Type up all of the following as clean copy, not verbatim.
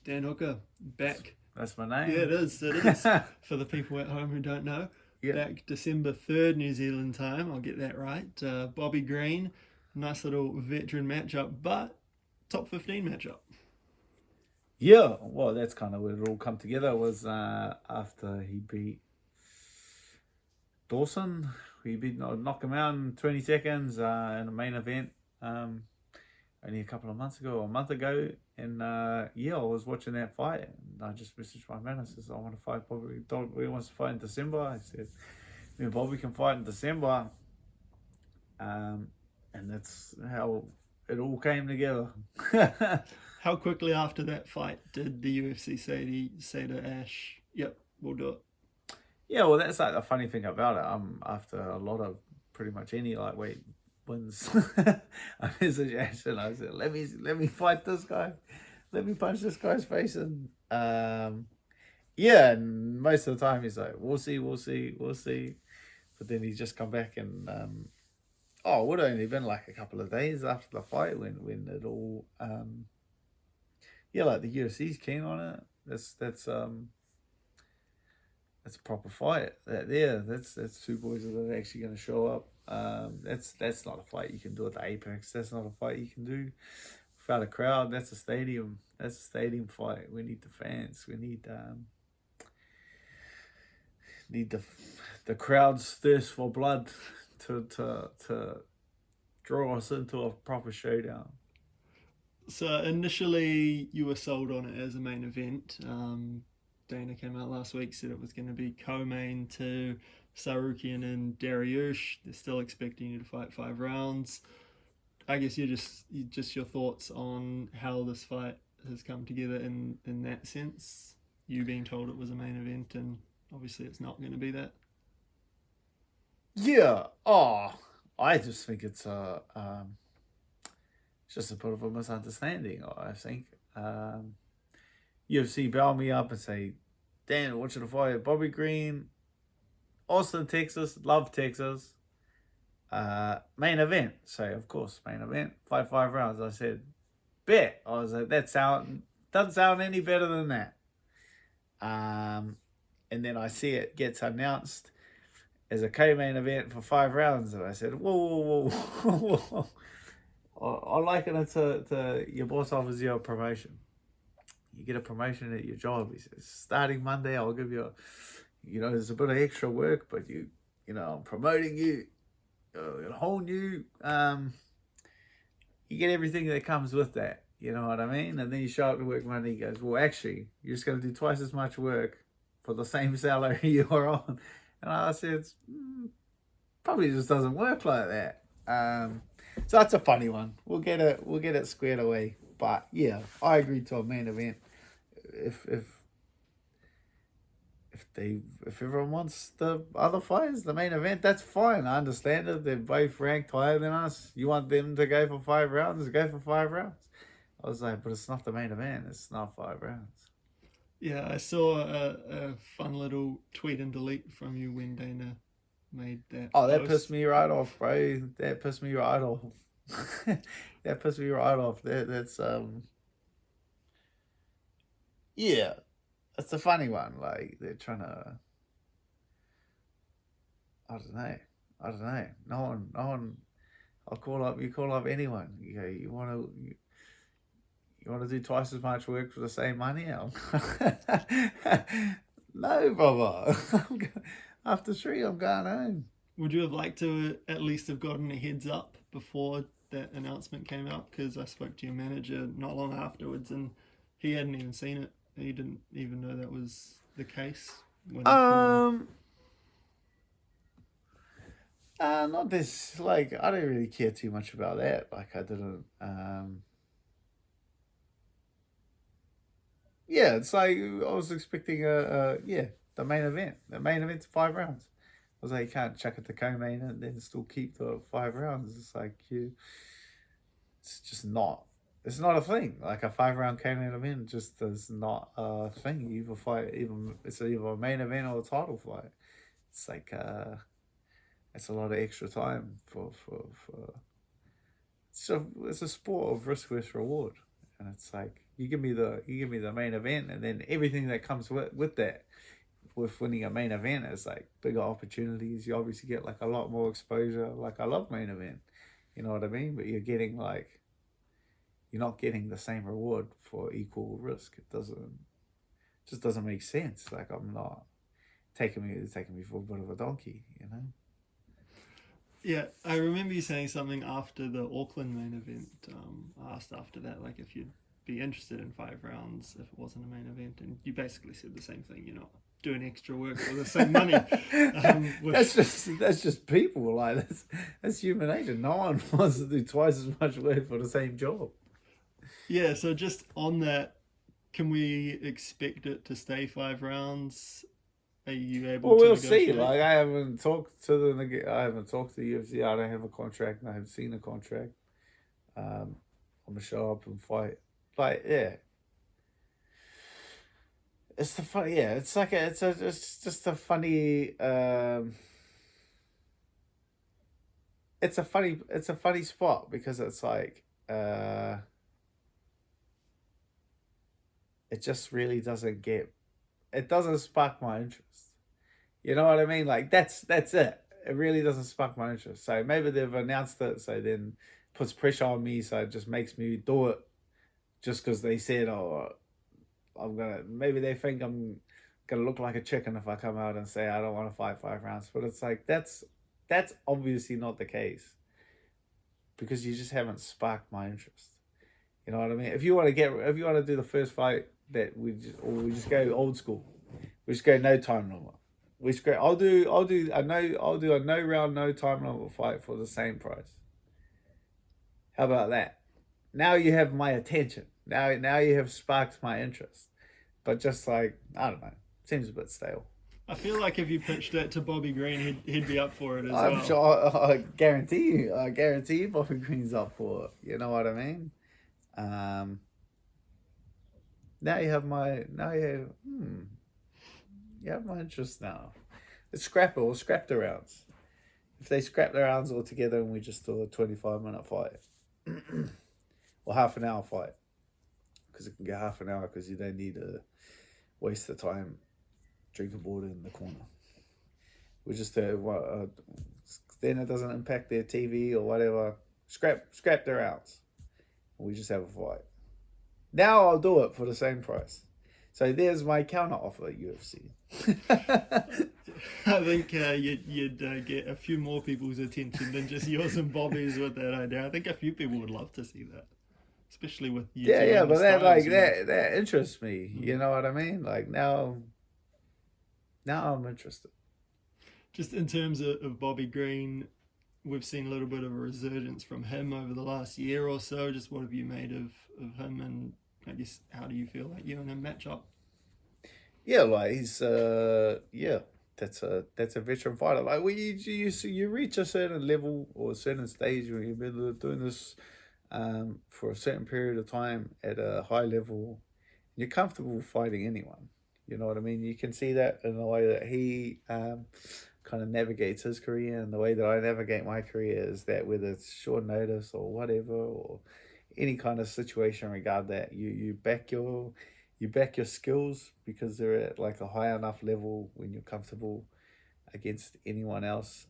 Dan Hooker, back. That's my name. Yeah, it is. It is. For the people at home who don't know, Yeah. back December 3rd, New Zealand time. I'll get that right. Bobby Green, nice little veteran matchup, but top 15 matchup. Yeah, well, that's kind of where it all come together. Was after he beat Dawson. He knocked him out in 20 seconds in the main event only a couple of months ago, or a month ago. And yeah, I was watching that fight, and I just messaged my man. I says, I want to fight Bobby. He wants to fight in December. I said, me and Bobby can fight in December. And that's how it all came together. How quickly after that fight did the UFC say to Ash, yep, we'll do it? Yeah, well, that's like the funny thing about it. After a lot of pretty much any lightweight wins, I messaged Ash and I said, "Let me fight this guy, let me punch this guy's face." And yeah, and most of the time he's like, "We'll see, we'll see, we'll see," but then he's just come back and it would have only been like a couple of days after the fight when it all yeah, like the UFC's keen on it. That's a proper fight. That's two boys that are actually going to show up. That's not a fight you can do at the Apex. That's not a fight you can do without a crowd. That's a stadium. That's a stadium fight. We need the fans. We need the crowd's thirst for blood to draw us into a proper showdown. So initially you were sold on it as a main event. Dana came out last week, said it was going to be co-main to Sarukian and Dariush. They're still expecting you to fight 5 rounds. I guess just your thoughts on how this fight has come together in that sense. You being told it was a main event, and obviously it's not going to be that. Yeah. I just think it's just a bit of a misunderstanding. I think UFC bell me up and say, Dan, I want you to fight Bobby Green, Austin, Texas, love Texas. Main event. So, of course, main event, fight 5 rounds. I said, bet. I was like, doesn't sound any better than that. And then I see it gets announced as a co-main event for 5 rounds. And I said, whoa. I liken it to your boss offers you a promotion. You get a promotion at your job. He says, starting Monday, I'll give you there's a bit of extra work, but I'm promoting you, a whole new, you get everything that comes with that. You know what I mean? And then you show up to work Monday, he goes, well, actually, you're just going to do twice as much work for the same salary you're on. And I said, probably just doesn't work like that. So that's a funny one. We'll get it squared away. But yeah, I agree to a main event. If everyone wants the other fighters, the main event, that's fine. I understand it. They're both ranked higher than us. You want them to go for 5 rounds? Go for 5 rounds. I was like, but it's not the main event. It's not 5 rounds. Yeah, I saw a fun little tweet and delete from you when Dana made that. Oh, that pissed me right off, bro. That pissed me right off. That pissed me right off. That's yeah, that's a funny one. Like they're trying to. I don't know. No one. I'll call up. You call up anyone. You want to do twice as much work for the same money? No, brother. After 3, I'm going home. Would you have liked to at least have gotten a heads up before that announcement came out? Because I spoke to your manager not long afterwards, and he hadn't even seen it. He didn't even know that was the case. Not this. Like, I don't really care too much about that. Like, I didn't. Yeah, it's like I was expecting the main event. The main event's 5 rounds. I was like, you can't chuck it to co-main and then still keep the 5 rounds. It's like it's just not. It's not a thing. Like a 5-round co-main event just is not a thing. You either fight, it's either a main event or a title fight. It's like it's a lot of extra time for it's a sport of risk versus reward, and it's like You give me the main event, and then everything that comes with that. With winning a main event, is like bigger opportunities. You obviously get like a lot more exposure. Like I love main event, you know what I mean? But you're not getting the same reward for equal risk. Just doesn't make sense. Like I'm not it's taking me for a bit of a donkey, you know. Yeah, I remember you saying something after the Auckland main event. I asked after that, like if you'd be interested in 5 rounds if it wasn't a main event, and you basically said the same thing. You're not doing extra work for the same money. That's just people. Like that's human nature. No one wants to do twice as much work for the same job. Yeah, so just on that, can we expect it to stay 5 rounds? Are you able Well, to we'll negotiate? see. Like I haven't talked to the UFC. I don't have a contract, and I haven't seen a contract. I'm gonna show up and fight. Like yeah, it's the funny. Yeah, it's like it's just a funny. It's a funny spot because it's like it just really doesn't get. It doesn't spark my interest. You know what I mean? Like that's it. It really doesn't spark my interest. So maybe they've announced it, so then puts pressure on me, so it just makes me do it just because they said, oh, maybe they think I'm gonna look like a chicken if I come out and say I don't want to fight 5 rounds. But it's like that's obviously not the case because you just haven't sparked my interest. You know what I mean? If you want to do the first fight that we just go old school, we just go no time limit. Which great. I'll do a no round, no time limit fight for the same price. How about that? Now you have my attention. Now you have sparked my interest. But just like I don't know, seems a bit stale. I feel like if you pitched it to Bobby Green, he'd be up for it as I'm well. sure. I guarantee you, Bobby Green's up for it. You know what I mean? Now you have my interest now. Let's scrap it. We'll scrap the rounds. If they scrap the rounds all together and we just do a 25-minute fight or half an hour fight, because it can get half an hour because you don't need to waste the time drinking water in the corner. We just then it doesn't impact their TV or whatever. Scrap the rounds. We just have a fight. Now I'll do it for the same price. So there's my counter offer at UFC. I think you'd get a few more people's attention than just yours and Bobby's with that idea. I think a few people would love to see that, especially with you. Yeah, but that interests me. You know what I mean? Like now I'm interested. Just in terms of Bobby Green, we've seen a little bit of a resurgence from him over the last year or so. Just what have you made of him, and I guess how do you feel like you and him match up? Yeah, like he's that's a veteran fighter. Like when you reach a certain level or a certain stage where you've been doing this for a certain period of time at a high level, you're comfortable fighting anyone. You know what I mean? You can see that in the way that he kind of navigates his career, and the way that I navigate my career is that whether it's short notice or whatever, or any kind of situation regard that, you back your skills because they're at like a high enough level when you're comfortable against anyone else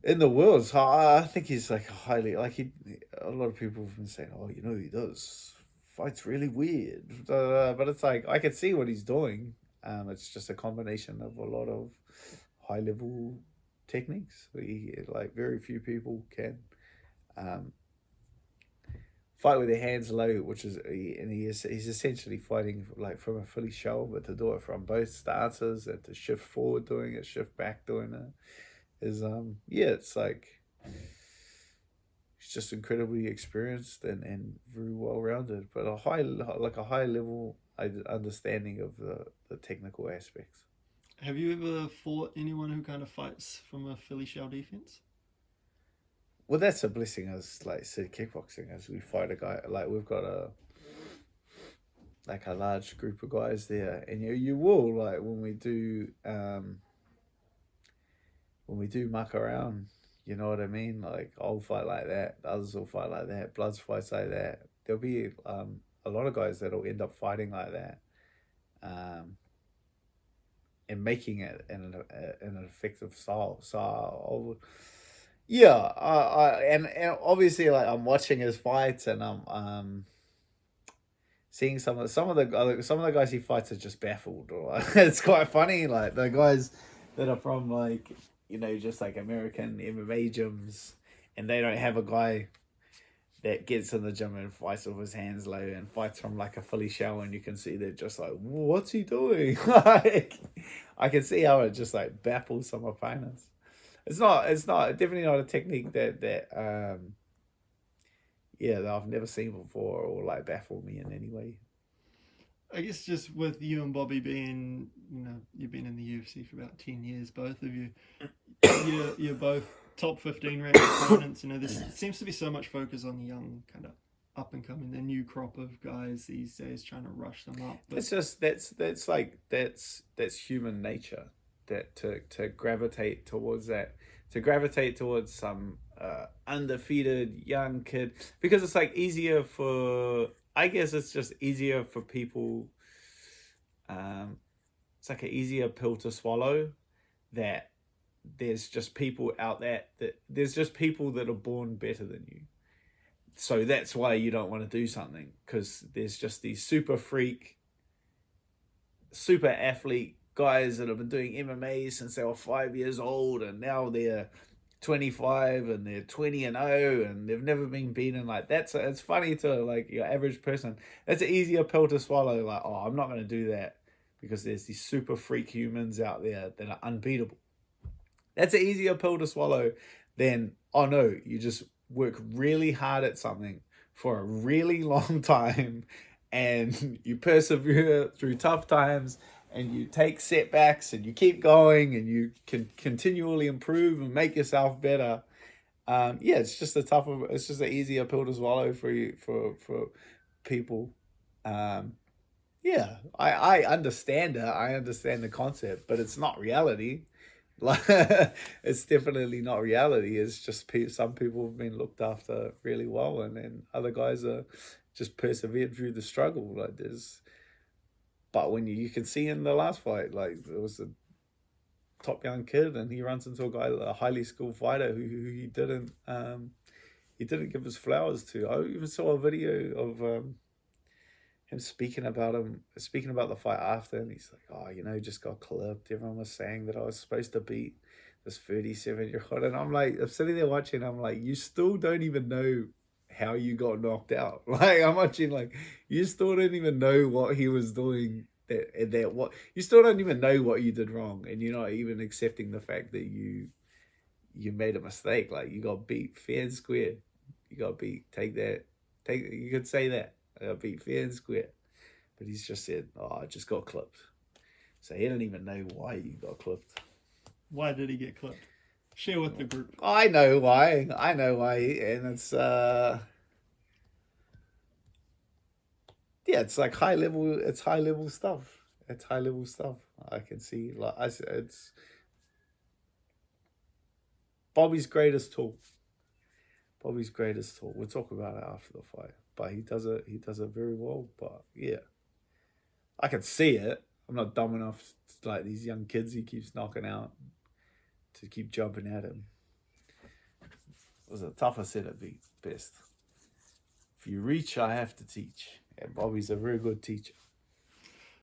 in the world. So I think he's like a lot of people have been saying, oh, he does fights really weird, but it's like I can see what he's doing. It's just a combination of a lot of high level techniques. Like very few people can fight with their hands low, which is, and he's essentially fighting like from a Philly shell, but to do it from both stances and to shift forward doing it, shift back doing it is it's like he's just incredibly experienced and very well rounded, but a high level understanding of the technical aspects. Have you ever fought anyone who kind of fights from a Philly shell defense? Well, that's a blessing as like said kickboxing, as we fight a guy like we've got a large group of guys there, and you will like when we do muck around, you know what I mean? Like I'll fight like that, others will fight like that, Bloods fights like that, a lot of guys that'll end up fighting like that, and making it in an effective style. So yeah, and obviously, like, I'm watching his fights, and I'm seeing some of the guys he fights are just baffled. Or it's quite funny, like the guys that are from, like, just like American MMA gyms, and they don't have a guy that gets in the gym and fights with his hands low and fights from like a fully shower, and you can see they're just like, what's he doing? Like, I can see how it just like baffles some opponents. It's definitely not a technique that that I've never seen before, or like baffle me in any way. I guess just with you and Bobby being, you've been in the UFC for about 10 years, both of you. You're both top 15 ranked opponents. There seems to be so much focus on the young, kind of up and coming, the new crop of guys these days, trying to rush them up. But it's just that's human nature, that to gravitate towards that, to gravitate towards some undefeated young kid, because it's like easier for, I guess it's just easier for people. It's like an easier pill to swallow, that there's just people out there, that there's just people that are born better than you. So that's why you don't want to do something, because there's just these super freak, super athlete guys that have been doing MMA since they were 5 years old, and now they're 25 and they're 20-0, and they've never been beaten. Like, it's funny to, like, your average person. That's an easier pill to swallow. Like, oh, I'm not going to do that because there's these super freak humans out there that are unbeatable. That's an easier pill to swallow than, oh no, you just work really hard at something for a really long time, and you persevere through tough times, and you take setbacks, and you keep going, and you can continually improve and make yourself better. It's just it's just an easier pill to swallow for you, for people. I understand it. I understand the concept, but it's not reality. Like, it's definitely not reality. It's just some people have been looked after really well, and then other guys are just persevered through the struggle. Like, but when you can see in the last fight, like, there was a top young kid, and he runs into a highly skilled fighter who he didn't give his flowers to. I even saw a video of him speaking about the fight after, and he's like, oh, just got clipped. Everyone was saying that I was supposed to beat this 37-year-old, and I'm sitting there watching. I'm like, you still don't even know how you got knocked out. Like, I'm watching, like, you still don't even know what he was doing. You still don't even know what you did wrong, and you're not even accepting the fact that you made a mistake. Like, you got beat fair and square. You got beat. You could say that. I got beat fair and square. But he's just said, oh, I just got clipped. So he didn't even know why you got clipped. Why did he get clipped? Share with the group. I know why. And it's it's like high level stuff. It's high level stuff. I can see, like, it's Bobby's greatest tool. We'll talk about it after the fight. But he does it very well. But yeah, I can see it. I'm not dumb enough to, like, these young kids he keeps knocking out, to keep jumping at him. It was a tougher set at best. If you reach, I have to teach. And Bobby's a very good teacher.